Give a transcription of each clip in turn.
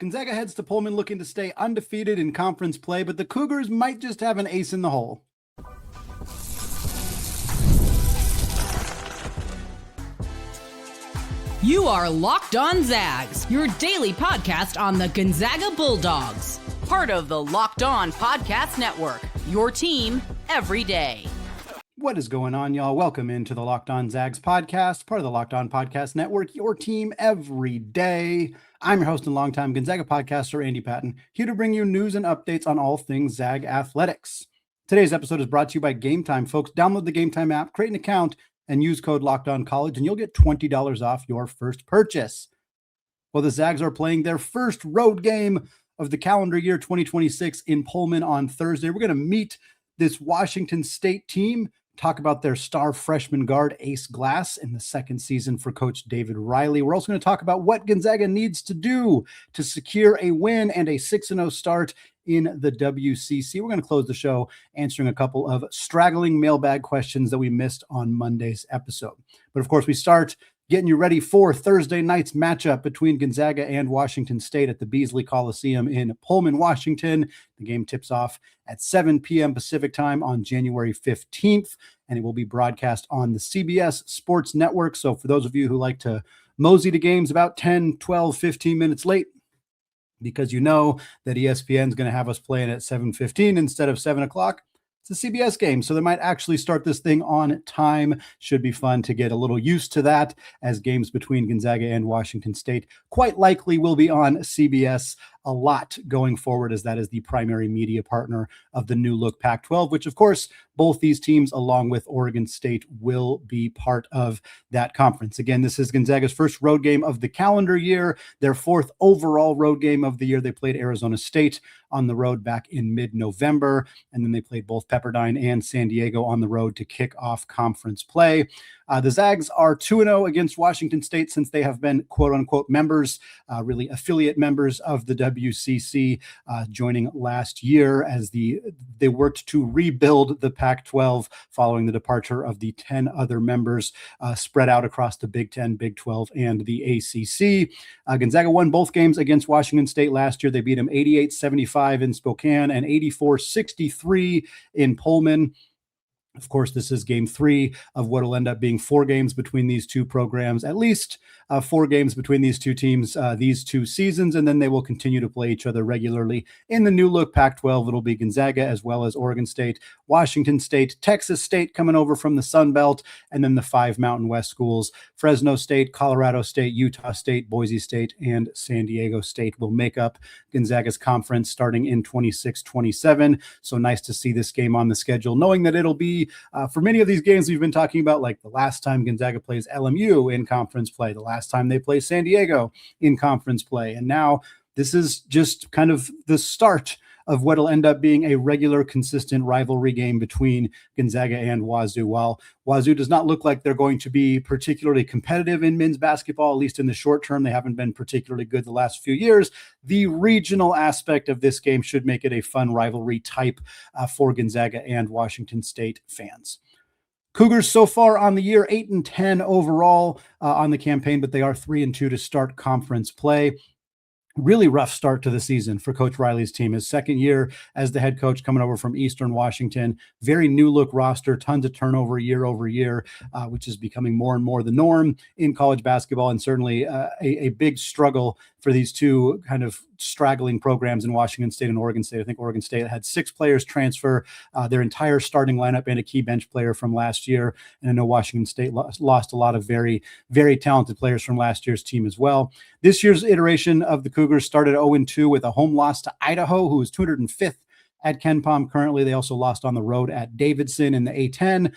Gonzaga heads to Pullman looking to stay undefeated in conference play, but the Cougars might just have an ace in the hole. You are Locked On Zags, your daily podcast on the Gonzaga Bulldogs. Part of the Locked On Podcast Network, your team every day. What is going on, y'all? Welcome into the Locked On Zags podcast, part of the Locked On Podcast Network, your team every day. I'm your host and longtime Gonzaga podcaster, Andy Patton, here to bring you news and updates on all things Zag athletics. Today's episode is brought to you by Game Time, folks. Download the Game Time app, create an account, and use code LOCKEDONCollege, and you'll get $20 off your first purchase. Well, the Zags are playing their first road game of the calendar year 2026 in Pullman on Thursday. We're going to meet this Washington State team, talk about their star freshman guard, Ace Glass, in the second season for Coach David Riley. We're also going to talk about what Gonzaga needs to do to secure a win and a 6-0 start in the WCC. We're going to close the show answering a couple of straggling mailbag questions that we missed on Monday's episode. But of course, we start getting you ready for Thursday night's matchup between Gonzaga and Washington State at the Beasley Coliseum in Pullman, Washington. The game tips off at 7 p.m. Pacific time on January 15th, and it will be broadcast on the CBS Sports Network. So for those of you who like to mosey to games about 10, 12, 15 minutes late, because you know that ESPN is going to have us playing at 7:15 instead of 7 o'clock. It's a CBS game, so they might actually start this thing on time. Should be fun to get a little used to that, as games between Gonzaga and Washington State quite likely will be on CBS a lot going forward, as that is the primary media partner of the new look Pac-12, which of course both these teams along with Oregon State will be part of that conference. Again, this is Gonzaga's first road game of the calendar year, their fourth overall road game of the year. They played Arizona State on the road back in mid-November, and then they played both Pepperdine and San Diego on the road to kick off conference play. The Zags are 2-0 against Washington State since they have been quote-unquote members, really affiliate members of the WCC, joining last year as they worked to rebuild the Pac-12 following the departure of the 10 other members spread out across the Big 10, Big 12, and the ACC. Gonzaga won both games against Washington State last year. They beat them 88-75 in Spokane and 84-63 in Pullman. Of course, this is game 3 of what will end up being 4 games between these two programs, at least 4 games between these two teams these 2 seasons, and then they will continue to play each other regularly. In the new look Pac-12, it'll be Gonzaga as well as Oregon State, Washington State, Texas State coming over from the Sun Belt, and then the 5 Mountain West schools, Fresno State, Colorado State, Utah State, Boise State, and San Diego State will make up Gonzaga's conference starting in 26-27. So nice to see this game on the schedule, knowing that it'll be for many of these games we've been talking about, like the last time Gonzaga plays LMU in conference play, the last time they play San Diego in conference play. And now this is just kind of the start of what will end up being a regular, consistent rivalry game between Gonzaga and Wazoo. While Wazoo does not look like they're going to be particularly competitive in men's basketball, at least in the short term, they haven't been particularly good the last few years. The regional aspect of this game should make it a fun rivalry type for Gonzaga and Washington State fans. Cougars so far on the year, 8-10 overall on the campaign, but they are 3-2 to start conference play. Really rough start to the season for Coach Riley's team. His second year as the head coach coming over from Eastern Washington. Very new look roster, tons of turnover year over year, which is becoming more and more the norm in college basketball, and certainly a big struggle for these two kind of straggling programs in Washington State and Oregon State. I think Oregon State had 6 players transfer their entire starting lineup and a key bench player from last year. And I know Washington State lost a lot of very, very talented players from last year's team as well. This year's iteration of the Cougars started 0-2 with a home loss to Idaho, who is 205th at KenPom currently. They also lost on the road at Davidson in the A10.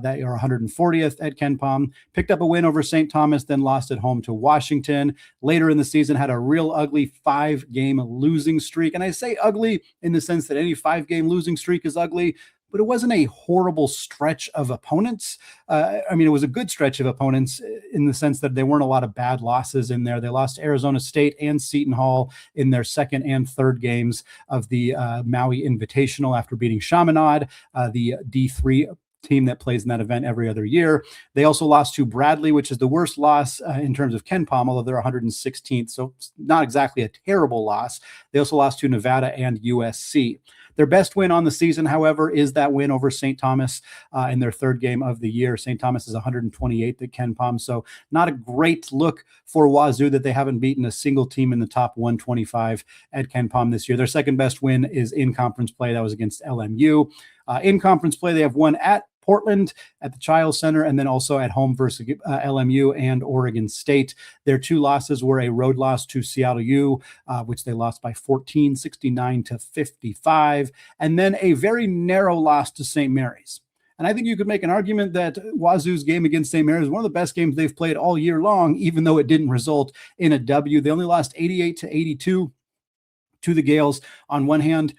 They are 140th at KenPom. Picked up a win over St. Thomas, then lost at home to Washington. Later in the season, had a real ugly 5-game losing streak. And I say ugly in the sense that any 5-game losing streak is ugly, but it wasn't a horrible stretch of opponents. It was a good stretch of opponents in the sense that there weren't a lot of bad losses in there. They lost to Arizona State and Seton Hall in their second and third games of the Maui Invitational after beating Chaminade, the D3 team that plays in that event every other year. They also lost to Bradley, which is the worst loss in terms of KenPom, although they're 116th, so not exactly a terrible loss. They also lost to Nevada and USC. Their best win on the season, however, is that win over St. Thomas in their third game of the year. St. Thomas is 128th at KenPom, so not a great look for Wazoo that they haven't beaten a single team in the top 125 at KenPom this year. Their second best win is in conference play. That was against LMU. In conference play, they have won at Portland at the Chiles Center, and then also at home versus LMU and Oregon State. Their two losses were a road loss to Seattle U, which they lost by 14, 69-55, and then a very narrow loss to St. Mary's. And I think you could make an argument that Wazoo's game against St. Mary's is one of the best games they've played all year long, even though it didn't result in a W. They only lost 88-82 to the Gales. On one hand,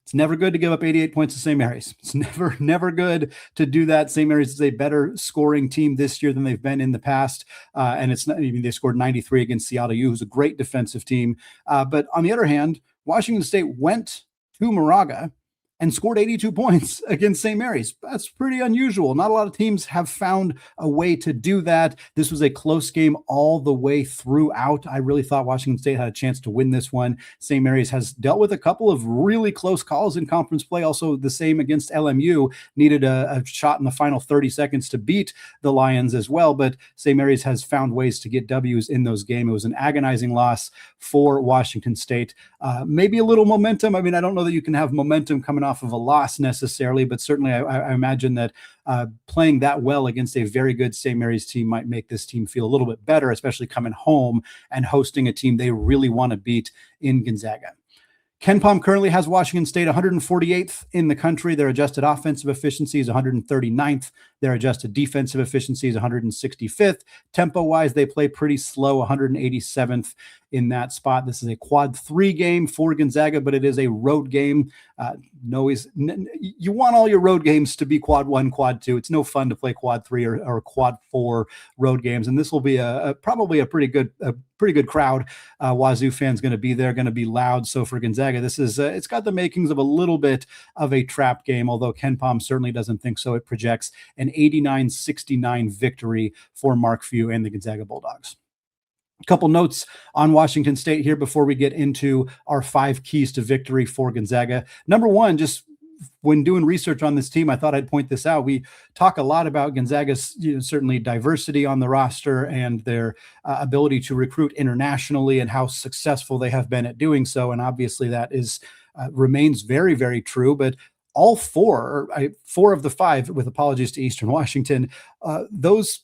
it's never good to give up 88 points to St. Mary's. It's never good to do that. St. Mary's is a better scoring team this year than they've been in the past. And it's not even, they scored 93 against Seattle U, who's a great defensive team. But on the other hand, Washington State went to Moraga and scored 82 points against St. Mary's. That's pretty unusual. Not a lot of teams have found a way to do that. This was a close game all the way throughout. I really thought Washington State had a chance to win this one. St. Mary's has dealt with a couple of really close calls in conference play. Also the same against LMU. Needed a shot in the final 30 seconds to beat the Lions as well, but St. Mary's has found ways to get W's in those games. It was an agonizing loss for Washington State. Maybe a little momentum. I mean, I don't know that you can have momentum coming off of a loss necessarily, but certainly I imagine that playing that well against a very good St. Mary's team might make this team feel a little bit better, especially coming home and hosting a team they really want to beat in Gonzaga. KenPom currently has Washington State 148th in the country. Their adjusted offensive efficiency is 139th. Their adjusted defensive efficiency is 165th. Tempo-wise, they play pretty slow, 187th in that spot. This is a quad 3 game for Gonzaga, but it is a road game. You want all your road games to be quad 1, quad 2. It's no fun to play quad 3 or quad 4 road games, and this will be probably a pretty good crowd. Wazoo fans going to be there, going to be loud. So for Gonzaga, this is it's got the makings of a little bit of a trap game, although KenPom certainly doesn't think so. It projects an 89-69 victory for Mark Few and the Gonzaga Bulldogs. A couple notes on Washington State here before we get into our 5 keys to victory for Gonzaga. Number one, just when doing research on this team, I thought I'd point this out. We talk a lot about Gonzaga's certainly diversity on the roster and their ability to recruit internationally and how successful they have been at doing so. And obviously that is remains very, very true. But all four of the 5, with apologies to Eastern Washington, those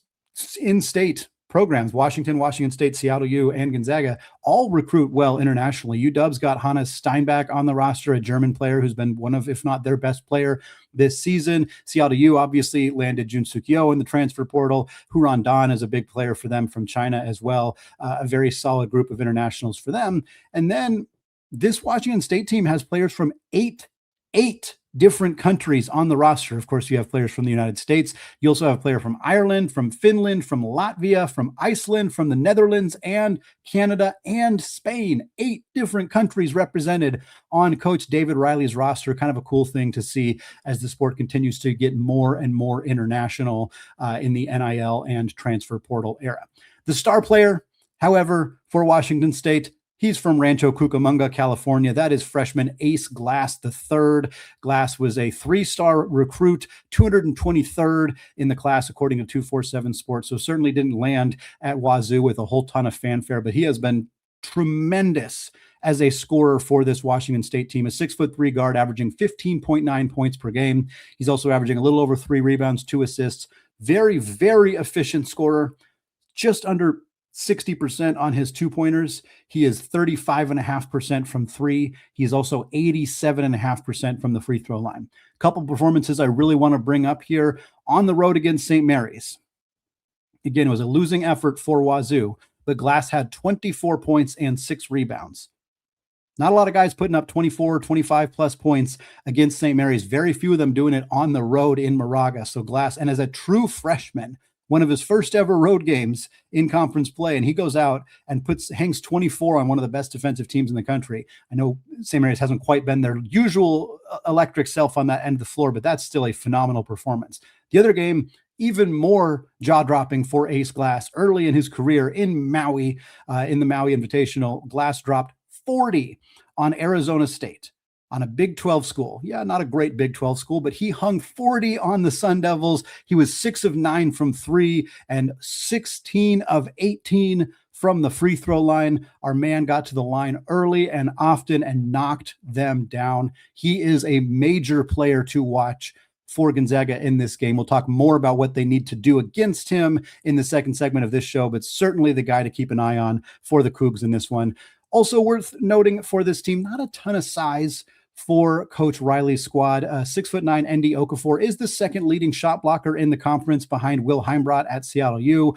in-state programs, Washington State, Seattle U, and Gonzaga, all recruit well internationally. UW's got Hannes Steinbach on the roster, a German player who's been one of, if not their best player this season. Seattle U obviously landed Junsuk Yo in the transfer portal. Huron Dan is a big player for them from China as well. A very solid group of internationals for them. And then this Washington State team has players from eight different countries on the roster. Of course, you have players from the United States. You also have a player from Ireland, from Finland, from Latvia, from Iceland, from the Netherlands, and Canada, and Spain. 8 different countries represented on Coach David Riley's roster. Kind of a cool thing to see as the sport continues to get more and more international in the NIL and transfer portal era. The star player, however, for Washington State, he's from Rancho Cucamonga, California. That is freshman Ace Glass III. Glass was a 3-star recruit, 223rd in the class, according to 247 Sports. So certainly didn't land at Wazoo with a whole ton of fanfare, but he has been tremendous as a scorer for this Washington State team. A 6'3" guard averaging 15.9 points per game. He's also averaging a little over 3 rebounds, 2 assists. Very, very efficient scorer. Just under 60% on his 2-pointers. He is 35.5% from 3. He's also 87.5% from the free throw line. A couple performances I really want to bring up here. On the road against St. Mary's. Again, it was a losing effort for Wazoo, but Glass had 24 points and 6 rebounds. Not a lot of guys putting up 24, 25 plus points against St. Mary's. Very few of them doing it on the road in Moraga. So Glass, and as a true freshman, one of his first ever road games in conference play, and he goes out and hangs 24 on one of the best defensive teams in the country. I know St. Mary's hasn't quite been their usual electric self on that end of the floor, but that's still a phenomenal performance. The other game, even more jaw-dropping for Ace Glass. Early in his career in Maui, in the Maui Invitational, Glass dropped 40 on Arizona State, on a Big 12 school. Yeah, not a great Big 12 school, but he hung 40 on the Sun Devils. He was 6 of 9 from 3 and 16 of 18 from the free throw line. Our man got to the line early and often and knocked them down. He is a major player to watch for Gonzaga in this game. We'll talk more about what they need to do against him in the second segment of this show, but certainly the guy to keep an eye on for the Cougs in this one. Also worth noting for this team, not a ton of size for Coach Riley's squad. 6'9" ND Okafor is the second leading shot blocker in the conference behind Will Heimbrodt at Seattle U.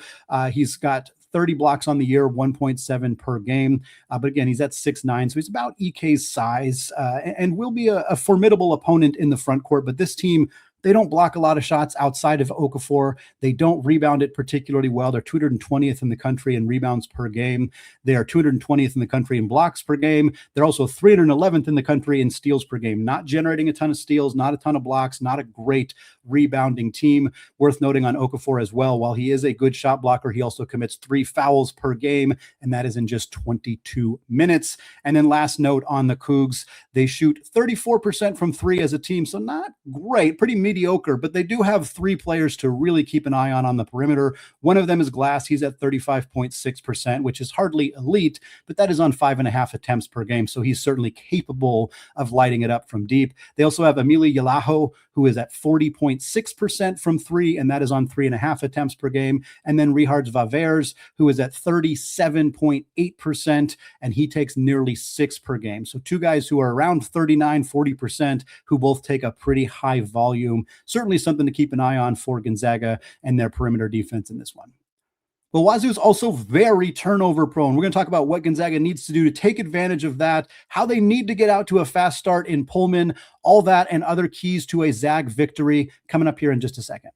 He's got 30 blocks on the year, 1.7 per game. But again, he's at 6'9", so he's about EK's size and will be a formidable opponent in the front court. But this team, they don't block a lot of shots outside of Okafor. They don't rebound it particularly well. They're 220th in the country in rebounds per game. They are 220th in the country in blocks per game. They're also 311th in the country in steals per game. Not generating a ton of steals, not a ton of blocks, not a great rebounding team. Worth noting on Okafor as well, while he is a good shot blocker, he also commits 3 fouls per game, and that is in just 22 minutes. And then last note on the Cougs, they shoot 34% from 3 as a team, so not great, pretty mediocre, but they do have 3 players to really keep an eye on the perimeter. One of them is Glass. He's at 35.6%, which is hardly elite, but that is on 5.5 attempts per game, so he's certainly capable of lighting it up from deep. They also have Emili Yalaho, who is at 40.6% from 3, and that is on 3.5 attempts per game. And then Richard Vavers, who is at 37.8%, and he takes nearly 6 per game. So 2 guys who are around 39, 40%, who both take a pretty high volume. Certainly something to keep an eye on for Gonzaga and their perimeter defense in this one. Well, Wazoo is also very turnover prone. We're going to talk about what Gonzaga needs to do to take advantage of that, how they need to get out to a fast start in Pullman, all that and other keys to a Zag victory coming up here in just a second.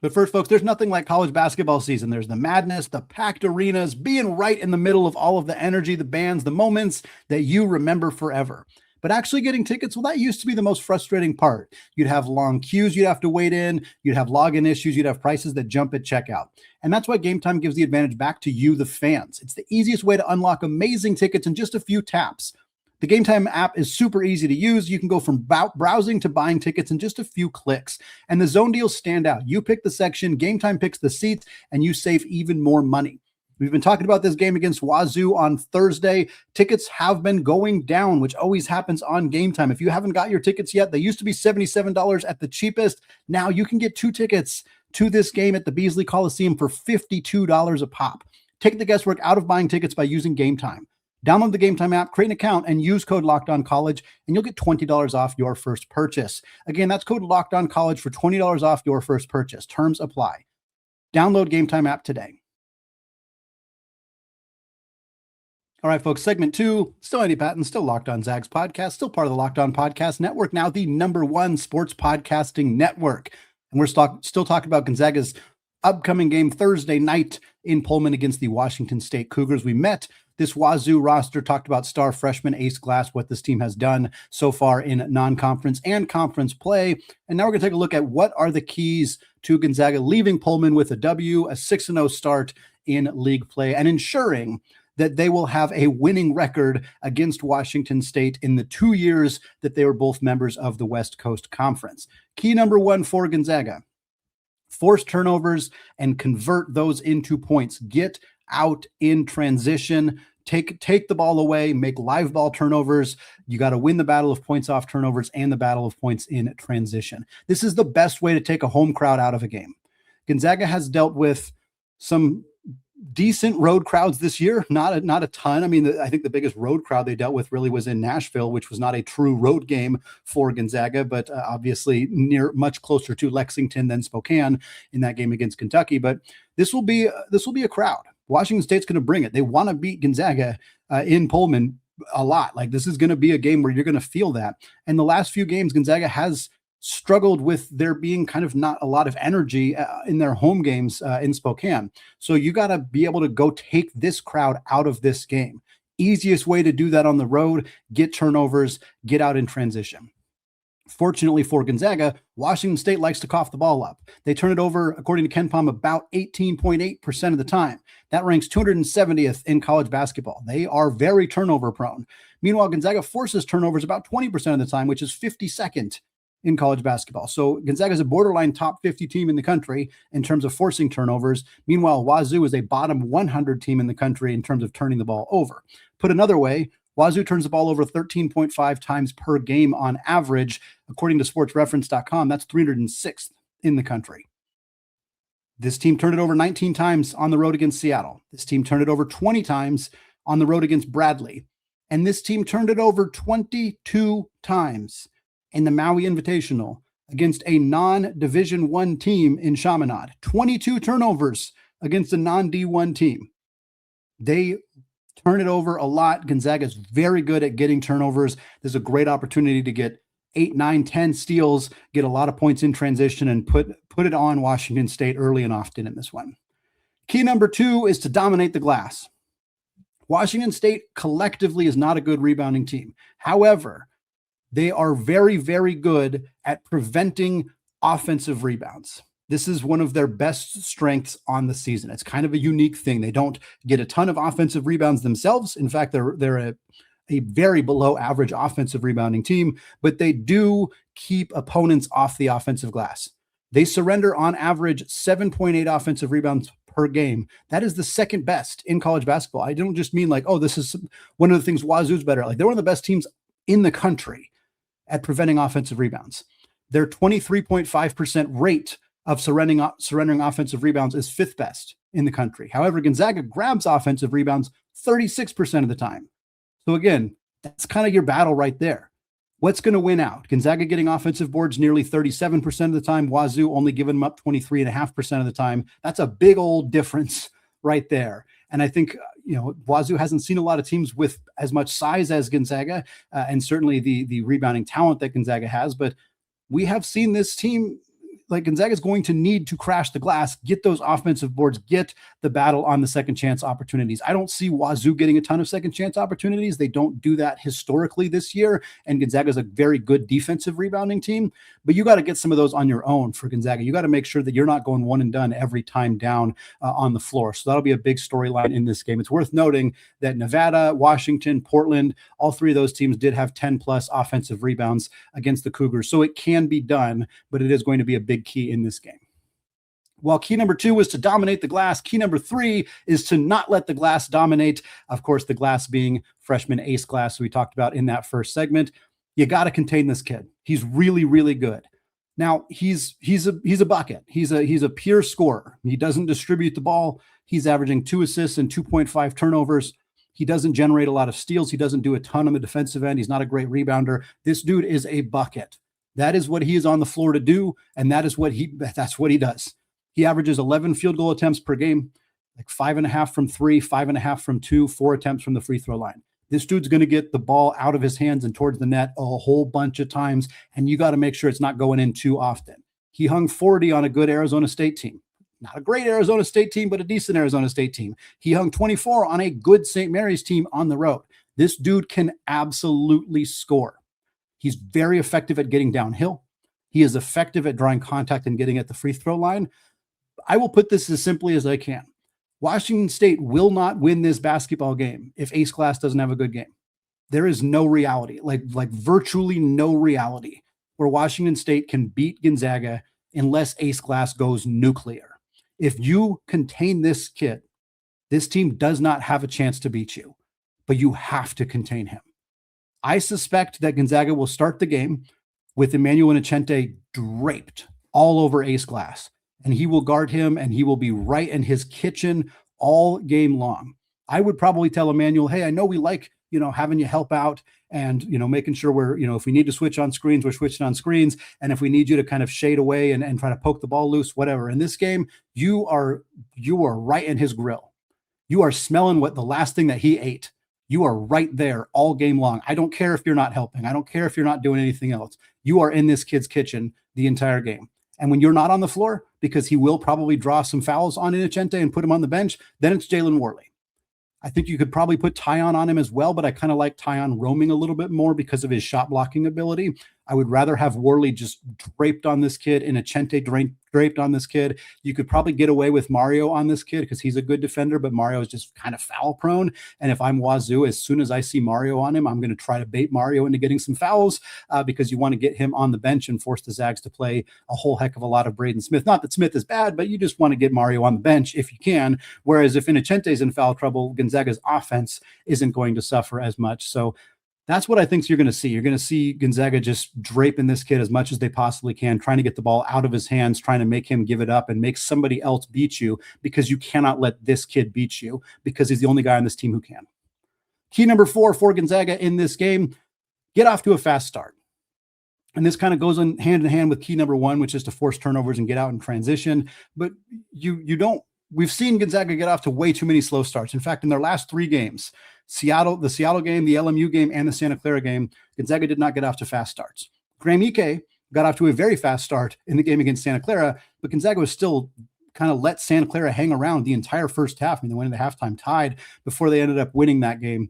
But first, folks, there's nothing like college basketball season. There's the madness, the packed arenas, being right in the middle of all of the energy, the bands, the moments that you remember forever. But actually getting tickets, well, that used to be the most frustrating part. You'd have long queues you'd have to wait in, you'd have login issues, you'd have prices that jump at checkout. And that's why Game Time gives the advantage back to you, the fans. It's the easiest way to unlock amazing tickets in just a few taps. The Game Time app is super easy to use. You can go from browsing to buying tickets in just a few clicks. And the zone deals stand out. You pick the section, Game Time picks the seats, and you save even more money. We've been talking about this game against Wazoo on Thursday. Tickets have been going down, which always happens on Game Time. If you haven't got your tickets yet, they used to be $77 at the cheapest. Now you can get 2 tickets to this game at the Beasley Coliseum for $52 a pop. Take the guesswork out of buying tickets by using Game Time. Download the Game Time app, create an account, and use code LOCKEDONCollege, and you'll get $20 off your first purchase. Again, that's code LOCKEDONCollege for $20 off your first purchase. Terms apply. Download Game Time app today. All right, folks, segment 2, still Andy Patton, still Locked On Zags podcast, still part of the Locked On Podcast Network, now the #1 sports podcasting network. And we're still talking about Gonzaga's upcoming game Thursday night in Pullman against the Washington State Cougars. We met this Wazoo roster, talked about star freshman Ace Glass, what this team has done so far in non-conference and conference play. And now we're going to take a look at what are the keys to Gonzaga leaving Pullman with a W, a 6-0 start in league play, and ensuring that they will have a winning record against Washington State in the 2 years that they were both members of the West Coast Conference. Key number 1 for Gonzaga: force turnovers and convert those into points. Get out in transition. Take the ball away, make live ball turnovers. You got to win the battle of points off turnovers and the battle of points in transition. This is the best way to take a home crowd out of a game. Gonzaga has dealt with some decent road crowds this year, not a ton. I mean, I think the biggest road crowd they dealt with really was in Nashville, which was not a true road game for Gonzaga, but obviously much closer to Lexington than Spokane in that game against Kentucky. But this will be a crowd. Washington State's going to bring it. They want to beat Gonzaga in Pullman a lot. Like, this is going to be a game where you're going to feel that. And the last few games, Gonzaga has struggled with there being kind of not a lot of energy in their home games in Spokane. So you got to be able to go take this crowd out of this game. Easiest way to do that on the road, get turnovers, get out in transition. Fortunately for Gonzaga, Washington State likes to cough the ball up. They turn it over, according to KenPom, about 18.8% of the time. That ranks 270th in college basketball. They are very turnover prone. Meanwhile, Gonzaga forces turnovers about 20% of the time, which is 52nd in college basketball. So Gonzaga is a borderline top 50 team in the country in terms of forcing turnovers. Meanwhile, Wazoo is a bottom 100 team in the country in terms of turning the ball over. Put another way, Wazoo turns the ball over 13.5 times per game on average. According to sportsreference.com, that's 306th in the country. This team turned it over 19 times on the road against Seattle. This team turned it over 20 times on the road against Bradley. And this team turned it over 22 times in the Maui Invitational against a non-Division I team in Chaminade. 22 turnovers against a non-D1 team. They turn it over a lot. Gonzaga is very good at getting turnovers. There's a great opportunity to get 8, 9, 10 steals, get a lot of points in transition, and put it on Washington State early and often in this one. Key number 2 is to dominate the glass. Washington State collectively is not a good rebounding team. However, they are very, very good at preventing offensive rebounds. This is one of their best strengths on the season. It's kind of a unique thing. They don't get a ton of offensive rebounds themselves. In fact, they're a very below average offensive rebounding team, but they do keep opponents off the offensive glass. They surrender on average 7.8 offensive rebounds per game. That is the second best in college basketball. I don't just mean like, oh, this is one of the things Wazoo's better at. Like, they're one of the best teams in the country at preventing offensive rebounds. Their 23.5% rate of surrendering offensive rebounds is 5th best in the country. However, Gonzaga grabs offensive rebounds 36% of the time. So again, that's kind of your battle right there. What's going to win out? Gonzaga getting offensive boards nearly 37% of the time. Wazoo only giving them up 23.5% of the time. That's a big old difference right there. And I think, Wazoo hasn't seen a lot of teams with as much size as Gonzaga, and certainly the rebounding talent that Gonzaga has. But we have seen this team, like, Gonzaga is going to need to crash the glass, get those offensive boards, get the battle on the second chance opportunities. I don't see Wazoo getting a ton of second chance opportunities. They don't do that historically this year. And Gonzaga is a very good defensive rebounding team, but you got to get some of those on your own for Gonzaga. You got to make sure that you're not going one and done every time down on the floor. So that'll be a big storyline in this game. It's worth noting that Nevada, Washington, Portland, all three of those teams did have 10 plus offensive rebounds against the Cougars. So it can be done, but it is going to be a big key in this game. While key number 2 was to dominate the glass, key number 3 is to not let the glass dominate. Of course, the glass being freshman Ace Glass, we talked about in that first segment. You got to contain this kid. He's really, really good. Now, he's a bucket. He's a pure scorer. He doesn't distribute the ball. He's averaging 2 assists and 2.5 turnovers. He doesn't generate a lot of steals. He doesn't do a ton on the defensive end. He's not a great rebounder. This dude is a bucket. That is what he is on the floor to do, and that's what he does. He averages 11 field goal attempts per game, like 5.5 from 3, 5.5 from 2, 4 attempts from the free throw line. This dude's going to get the ball out of his hands and towards the net a whole bunch of times, and you got to make sure it's not going in too often. He hung 40 on a good Arizona State team. Not a great Arizona State team, but a decent Arizona State team. He hung 24 on a good St. Mary's team on the road. This dude can absolutely score. He's very effective at getting downhill. He is effective at drawing contact and getting at the free throw line. I will put this as simply as I can. Washington State will not win this basketball game if Ace Glass doesn't have a good game. There is no reality, like virtually no reality, where Washington State can beat Gonzaga unless Ace Glass goes nuclear. If you contain this kid, this team does not have a chance to beat you, but you have to contain him. I suspect that Gonzaga will start the game with Emmanuel Nicente draped all over Ace Glass, and he will guard him, and he will be right in his kitchen all game long. I would probably tell Emmanuel, hey, I know we like, having you help out and, making sure we're, if we need to switch on screens, we're switching on screens. And if we need you to kind of shade away and try to poke the ball loose, whatever. In this game, you are right in his grill. You are smelling what the last thing that he ate. You are right there all game long. I don't care if you're not helping. I don't care if you're not doing anything else. you are in this kid's kitchen the entire game. And when you're not on the floor, because he will probably draw some fouls on Innocente and put him on the bench, then it's Jalen Worley. I think you could probably put Tyon on him as well, but I kind of like Tyon roaming a little bit more because of his shot blocking ability. I would rather have Worley just draped on this kid, Innocente draped on this kid. You could probably get away with Mario on this kid because he's a good defender, but Mario is just kind of foul prone. And if I'm Wazoo, as soon as I see Mario on him, I'm going to try to bait Mario into getting some fouls because you want to get him on the bench and force the Zags to play a whole heck of a lot of Braden Smith. Not that Smith is bad, but you just want to get Mario on the bench if you can. Whereas if Innocente's in foul trouble, Gonzaga's offense isn't going to suffer as much. So that's what I think you're going to see. You're going to see Gonzaga just draping this kid as much as they possibly can, trying to get the ball out of his hands, trying to make him give it up and make somebody else beat you, because you cannot let this kid beat you because he's the only guy on this team who can. Key number 4 for Gonzaga in this game, get off to a fast start. And this kind of goes hand in hand with key number 1, which is to force turnovers and get out in transition. But we've seen Gonzaga get off to way too many slow starts. In fact, in their last 3 games, the Seattle game, the LMU game, and the Santa Clara game, Gonzaga did not get off to fast starts. Graham Ike got off to a very fast start in the game against Santa Clara, but Gonzaga was still kind of let Santa Clara hang around the entire first half. I mean, they went into halftime tied before they ended up winning that game,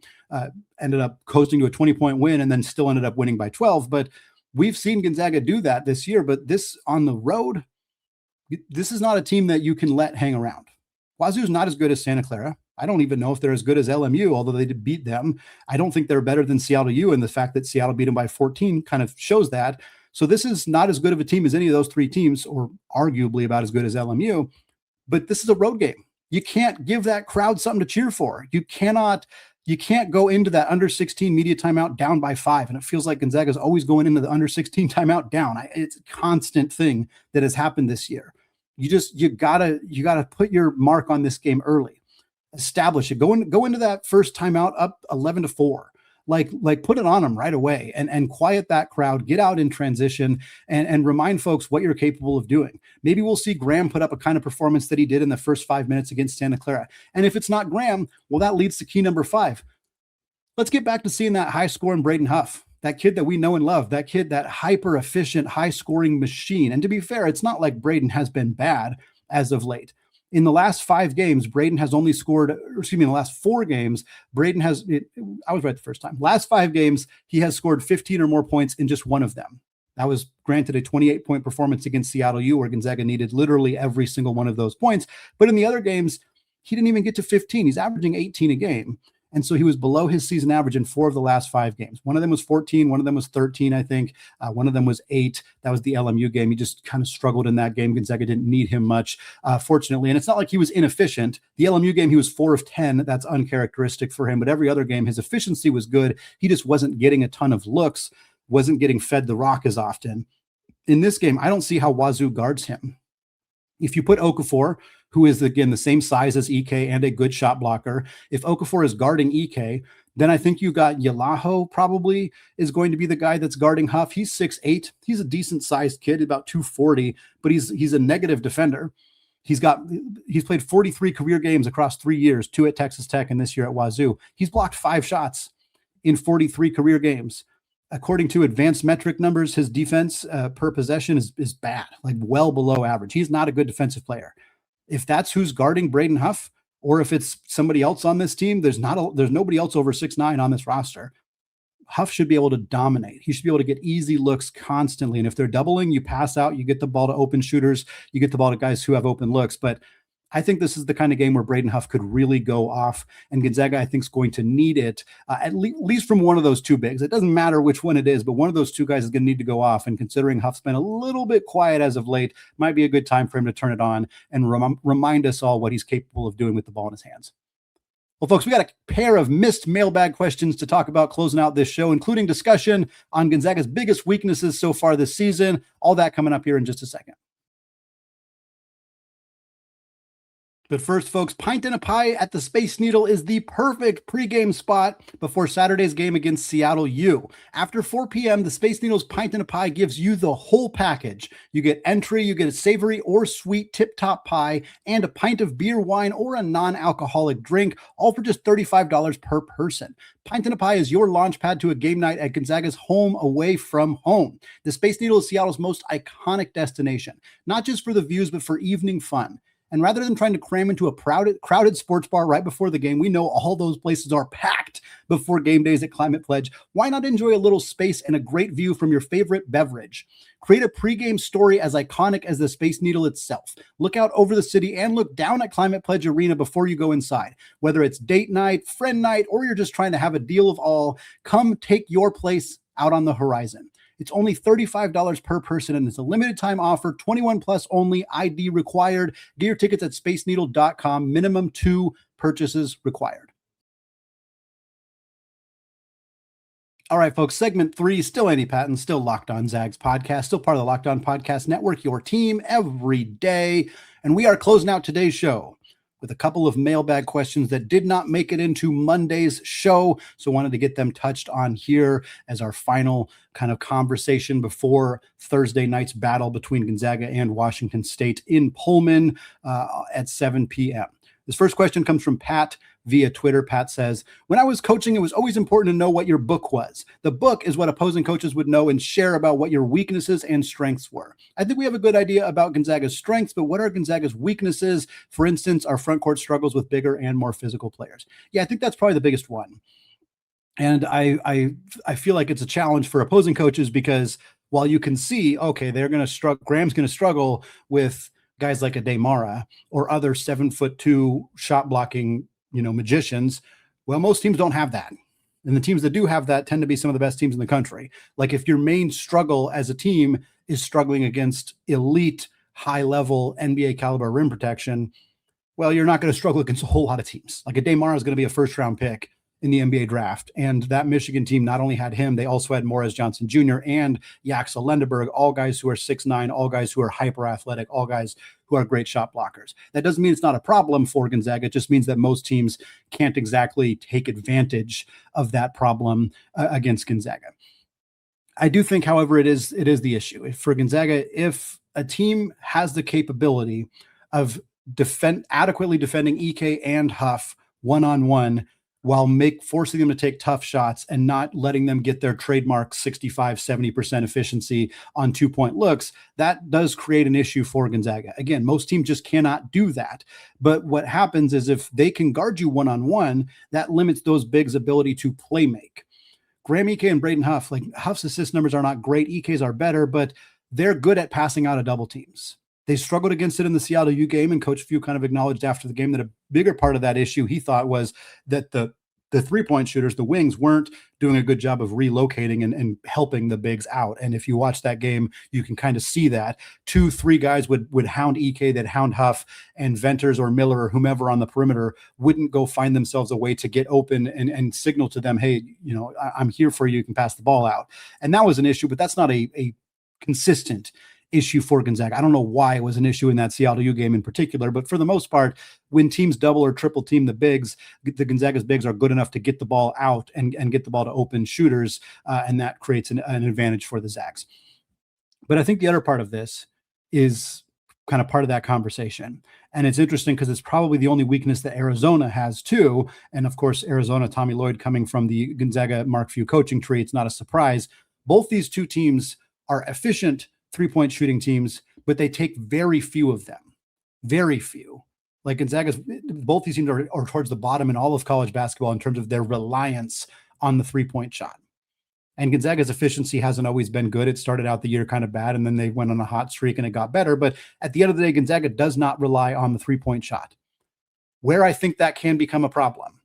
ended up coasting to a 20-point win, and then still ended up winning by 12. But we've seen Gonzaga do that this year, but this on the road, this is not a team that you can let hang around. Wazoo's not as good as Santa Clara. I don't even know if they're as good as LMU, although they did beat them. I don't think they're better than Seattle U, and the fact that Seattle beat them by 14 kind of shows that. So this is not as good of a team as any of those 3 teams, or arguably about as good as LMU, but this is a road game. You can't give that crowd something to cheer for. You can't go into that under 16 media timeout down by 5. And it feels like Gonzaga's always going into the under 16 timeout down. It's a constant thing that has happened this year. You gotta put your mark on this game early. Establish it. Go into that first timeout up 11-4. Like put it on them right away and quiet that crowd, get out in transition and remind folks what you're capable of doing. Maybe we'll see Graham put up a kind of performance that he did in the first 5 minutes against Santa Clara. And if it's not Graham, well, that leads to key number 5. Let's get back to seeing that high scoring Braden Huff, that kid that we know and love, that kid, that hyper efficient, high scoring machine. And to be fair, it's not like Braden has been bad as of late. In the last 5 games, Braden has only scored, in the last 4 games, Braden has, I was right the first time. Last 5 games, he has scored 15 or more points in just one of them. That was granted a 28-point performance against Seattle U, where Gonzaga needed literally every single one of those points. But in the other games, he didn't even get to 15. He's averaging 18 a game. And so he was below his season average in 4 of the last 5 games. One of them was 14. One of them was 13, I think. One of them was 8. That was the LMU game. He just kind of struggled in that game. Gonzaga didn't need him much, fortunately. And it's not like he was inefficient. The LMU game, he was 4 of 10. That's uncharacteristic for him. But every other game, his efficiency was good. He just wasn't getting a ton of looks, wasn't getting fed the rock as often. In this game, I don't see how Wazoo guards him. If you put Okafor, who is, again, the same size as Ike and a good shot blocker, if Okafor is guarding Ike, then I think you got Yalaho probably is going to be the guy that's guarding Huff. He's 6'8". He's a decent-sized kid, about 240, but he's a negative defender. He's played 43 career games across 3 years, 2 at Texas Tech and this year at Wazoo. He's blocked 5 shots in 43 career games. According to advanced metric numbers, his defense per possession is bad, like well below average. He's not a good defensive player. If that's who's guarding Braden Huff, or if it's somebody else on this team, there's nobody else over 6'9" on this roster. Huff should be able to dominate. He should be able to get easy looks constantly. And if they're doubling, you pass out, you get the ball to open shooters, you get the ball to guys who have open looks. But I think this is the kind of game where Braden Huff could really go off, and Gonzaga, I think, is going to need it, at least from one of those 2 bigs. It doesn't matter which one it is, but one of those 2 guys is going to need to go off, and considering Huff's been a little bit quiet as of late, might be a good time for him to turn it on and remind us all what he's capable of doing with the ball in his hands. Well, folks, we got a pair of missed mailbag questions to talk about closing out this show, including discussion on Gonzaga's biggest weaknesses so far this season. All that coming up here in just a second. But first, folks, Pint and a Pie at the Space Needle is the perfect pregame spot before Saturday's game against Seattle U. After 4 p.m., the Space Needle's Pint and a Pie gives you the whole package. You get entry, you get a savory or sweet tip-top pie, and a pint of beer, wine, or a non-alcoholic drink, all for just $35 per person. Pint and a Pie is your launch pad to a game night at Gonzaga's home away from home. The Space Needle is Seattle's most iconic destination, not just for the views, but for evening fun. And rather than trying to cram into a crowded sports bar right before the game, we know all those places are packed before game days at Climate Pledge. Why not enjoy a little space and a great view from your favorite beverage? Create a pregame story as iconic as the Space Needle itself. Look out over the city and look down at Climate Pledge Arena before you go inside. Whether it's date night, friend night, or you're just trying to have a deal of all, come take your place out on the horizon. It's only $35 per person, and it's a limited time offer, 21 plus only, ID required. Get your tickets at spaceneedle.com. Minimum 2 purchases required. All right, folks, segment 3, still Andy Patton, still Locked On Zags podcast, still part of the Locked On Podcast Network, your team every day. And we are closing out today's show with a couple of mailbag questions that did not make it into Monday's show. So wanted to get them touched on here as our final kind of conversation before Thursday night's battle between Gonzaga and Washington State in Pullman at 7 p.m. This first question comes from Pat via Twitter. Pat says, when I was coaching, it was always important to know what your book was. The book is what opposing coaches would know and share about what your weaknesses and strengths were. I think we have a good idea about Gonzaga's strengths, but what are Gonzaga's weaknesses? For instance, our front court struggles with bigger and more physical players. Yeah, I think that's probably the biggest one. And I feel like it's a challenge for opposing coaches because while you can see, okay, they're going to struggle, Graham's going to struggle with guys like a Damara or other 7'2" shot blocking magicians. Well, most teams don't have that. And the teams that do have that tend to be some of the best teams in the country. Like if your main struggle as a team is struggling against elite, high-level NBA caliber rim protection, well, you're not going to struggle against a whole lot of teams. Like a Damara is going to be a first-round pick in the NBA draft. And that Michigan team not only had him, they also had Morris Johnson Jr. and Yaxel Lendeberg, all guys who are 6'9", all guys who are hyper athletic, all guys who are great shot blockers. That doesn't mean it's not a problem for Gonzaga. It just means that most teams can't exactly take advantage of that problem against Gonzaga. I do think, however, it is the issue. For Gonzaga, if a team has the capability of adequately defending EK and Huff one-on-one, while forcing them to take tough shots and not letting them get their trademark 65-70% efficiency on 2-point looks, that does create an issue for Gonzaga. Again, most teams just cannot do that. But what happens is if they can guard you one-on-one, that limits those bigs' ability to play make. Graham, EK, and Braden Huff, like Huff's assist numbers are not great. EK's are better, but they're good at passing out of double teams. They struggled against it in the Seattle U game, and Coach Few kind of acknowledged after the game that a bigger part of that issue he thought was that the three-point shooters, the wings, weren't doing a good job of relocating and helping the bigs out. And if you watch that game, you can kind of see that 2-3 guys would hound EK, that hound Huff, and Venters or Miller or whomever on the perimeter wouldn't go find themselves a way to get open and signal to them, hey, I'm here for you. You can pass the ball out. And that was an issue, but that's not a consistent issue for Gonzaga. I don't know why it was an issue in that Seattle U game in particular, but for the most part, when teams double or triple team the bigs, the Gonzaga's bigs are good enough to get the ball out and get the ball to open shooters, and that creates an advantage for the Zags. But I think the other part of this is kind of part of that conversation. And it's interesting because it's probably the only weakness that Arizona has too. And of course, Arizona, Tommy Lloyd coming from the Gonzaga Mark Few coaching tree, it's not a surprise. Both these two teams are efficient three-point shooting teams, but they take very few of them. Very few. Like Gonzaga's, both these teams are towards the bottom in all of college basketball in terms of their reliance on the three-point shot. And Gonzaga's efficiency hasn't always been good. It started out the year kind of bad, and then they went on a hot streak and it got better. But at the end of the day, Gonzaga does not rely on the three-point shot. Where I think that can become a problem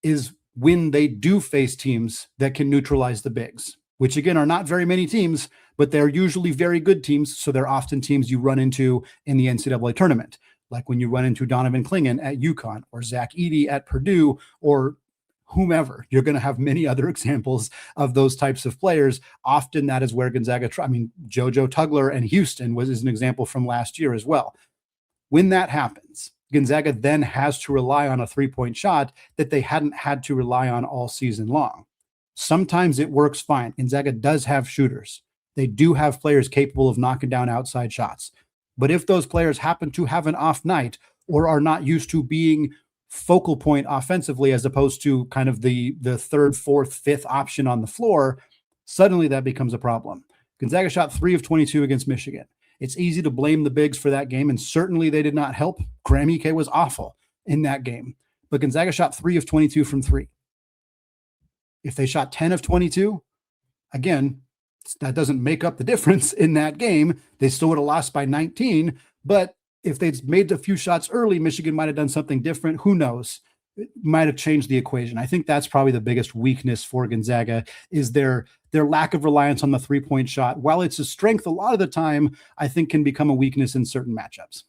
is when they do face teams that can neutralize the bigs, which again are not very many teams, but they're usually very good teams. So they're often teams you run into in the NCAA tournament, like when you run into Donovan Clingan at UConn or Zach Edey at Purdue or whomever. You're going to have many other examples of those types of players. Often that is where Gonzaga, JoJo Tugler and Houston is an example from last year as well. When that happens, Gonzaga then has to rely on a three-point shot that they hadn't had to rely on all season long. Sometimes it works fine. Gonzaga does have shooters. They do have players capable of knocking down outside shots. But if those players happen to have an off night or are not used to being focal point offensively as opposed to kind of the third, fourth, fifth option on the floor, suddenly that becomes a problem. Gonzaga shot 3 of 22 against Michigan. It's easy to blame the bigs for that game, and certainly they did not help. Graham Ike was awful in that game. But Gonzaga shot 3 of 22 from 3. If they shot 10 of 22, again, that doesn't make up the difference in that game. They still would have lost by 19, but if they'd made a few shots early, Michigan might have done something different. Who knows? It might have changed the equation. I think that's probably the biggest weakness for Gonzaga is their lack of reliance on the three-point shot. While it's a strength a lot of the time, I think can become a weakness in certain matchups.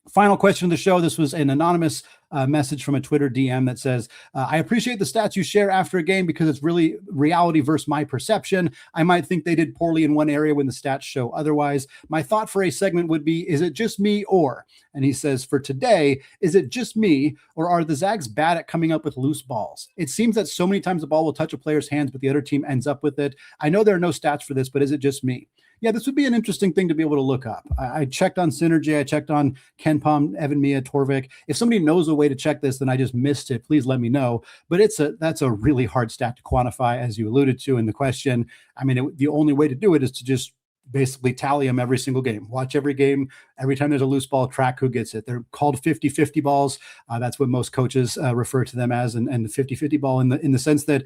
Final question of the show. This was an anonymous message from a Twitter DM that says, I appreciate the stats you share after a game because it's really reality versus my perception. I might think they did poorly in one area when the stats show otherwise. My thought for a segment would be, is it just me or? And he says, for today, is it just me or are the Zags bad at coming up with loose balls? It seems that so many times the ball will touch a player's hands, but the other team ends up with it. I know there are no stats for this, but is it just me? Yeah, this would be an interesting thing to be able to look up. I checked on Synergy. I checked on KenPom, Evan Mia, Torvik. If somebody knows a way to check this, then I just missed it. Please let me know. But that's a really hard stat to quantify, as you alluded to in the question. I mean, the only way to do it is to just basically tally them every single game. Watch every game. Every time there's a loose ball, track who gets it. They're called 50-50 balls. That's what most coaches refer to them as, and the 50-50 ball in the sense that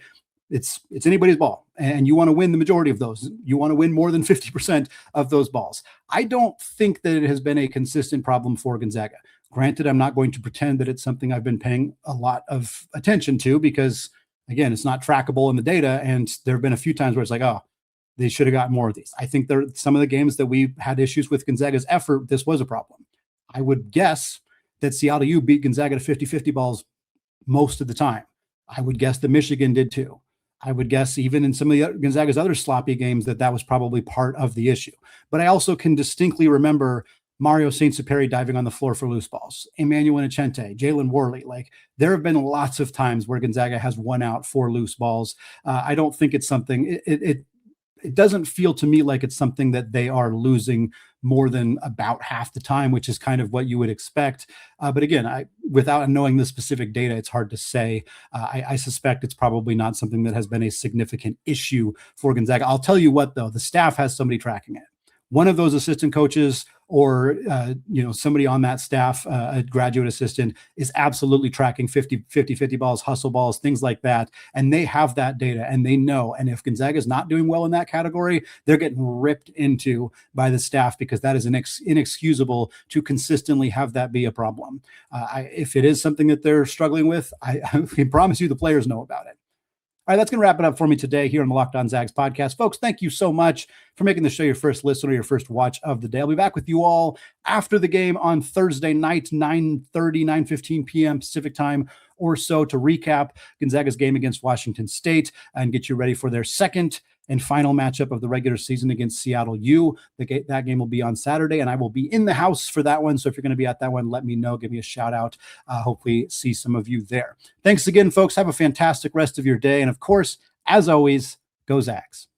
it's anybody's ball, and you want to win the majority of those. You want to win more than 50% of those balls. I don't think that it has been a consistent problem for Gonzaga. Granted, I'm not going to pretend that it's something I've been paying a lot of attention to because, again, it's not trackable in the data, and there have been a few times where it's like, oh, they should have got more of these. I think some of the games that we had issues with Gonzaga's effort, this was a problem. I would guess that Seattle U beat Gonzaga to 50-50 balls most of the time. I would guess that Michigan did too. I would guess even in some of the Gonzaga's other sloppy games that was probably part of the issue. But I also can distinctly remember Mario Saint-Superi diving on the floor for loose balls, Emmanuel Inocente, Jalen Worley. Like, there have been lots of times where Gonzaga has won out for loose balls. I don't think it's something, it doesn't feel to me like it's something that they are losing more than about half the time, which is kind of what you would expect. But again, without knowing the specific data, it's hard to say. I suspect it's probably not something that has been a significant issue for Gonzaga. I'll tell you what, though, the staff has somebody tracking it. One of those assistant coaches or somebody on that staff, a graduate assistant, is absolutely tracking 50-50 balls, hustle balls, things like that. And they have that data and they know. And if Gonzaga is not doing well in that category, they're getting ripped into by the staff because that is inexcusable to consistently have that be a problem. If it is something that they're struggling with, I can promise you the players know about it. All right, that's going to wrap it up for me today here on the Locked On Zags podcast. Folks, thank you so much for making the show your first listen or your first watch of the day. I'll be back with you all after the game on Thursday night, 9:15 p.m. Pacific time or so, to recap Gonzaga's game against Washington State and get you ready for their second and final matchup of the regular season against Seattle U. That game will be on Saturday, and I will be in the house for that one. So if you're going to be at that one, let me know. Give me a shout out. Hopefully see some of you there. Thanks again, folks. Have a fantastic rest of your day. And of course, as always, go Zags.